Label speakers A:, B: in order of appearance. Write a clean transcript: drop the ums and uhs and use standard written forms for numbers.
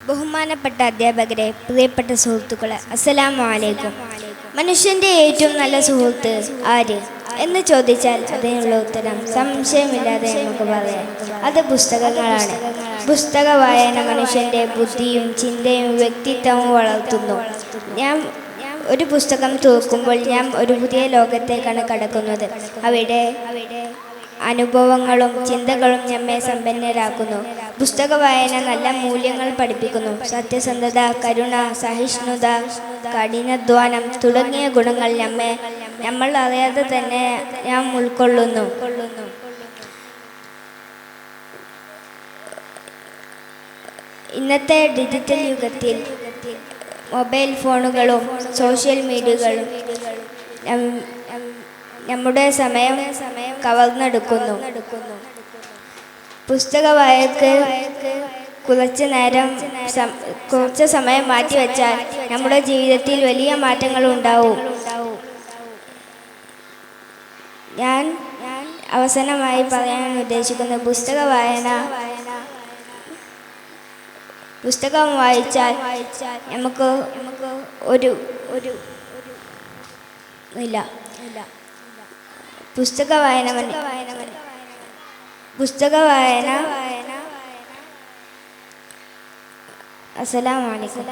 A: ബഹുമാനപ്പെട്ട അധ്യാപകരെ, പ്രിയപ്പെട്ട സുഹൃത്തുക്കളെ, അസ്സലാമു അലൈക്കും. മനുഷ്യൻ്റെ ഏറ്റവും നല്ല സുഹൃത്ത് ആര് എന്ന് ചോദിച്ചാൽ അതിനുള്ള ഉത്തരം സംശയമില്ലാതെ നമുക്ക് പറയാം, അത് പുസ്തകങ്ങളാണ്. പുസ്തക വായന മനുഷ്യൻ്റെ ബുദ്ധിയും ചിന്തയും വ്യക്തിത്വവും വളർത്തുന്നു. ഒരു പുസ്തകം തുറക്കുമ്പോൾ ഞാൻ ഒരു പുതിയ ലോകത്തേക്കാണ് കടക്കുന്നത്. അവിടെ അനുഭവങ്ങളും ചിന്തകളും നമ്മെ സമ്പന്നരാക്കുന്നു. പുസ്തക വായന നല്ല മൂല്യങ്ങൾ പഠിപ്പിക്കുന്നു. സത്യസന്ധത, കരുണ, സഹിഷ്ണുത, കഠിനാധ്വാനം തുടങ്ങിയ ഗുണങ്ങൾ നമ്മൾ അറിയാതെ തന്നെ നാം ഉൾക്കൊള്ളുന്നു. ഇന്നത്തെ ഡിജിറ്റൽ യുഗത്തിൽ മൊബൈൽ ഫോണുകളും സോഷ്യൽ മീഡിയകളും നമ്മുടെ സമയം കവർന്നെടുക്കുന്നു. പുസ്തക വായനക്ക് കുറച്ച് സമയം മാറ്റിവെച്ചാൽ നമ്മുടെ ജീവിതത്തിൽ വലിയ മാറ്റങ്ങൾ ഉണ്ടാവും. ഞാൻ അവസാനമായി പറയാൻ ഉദ്ദേശിക്കുന്നത്, പുസ്തകം വായിച്ചാൽ നമുക്ക് പുസ്തക വായന. അസ്സലാമു അലൈക്കും.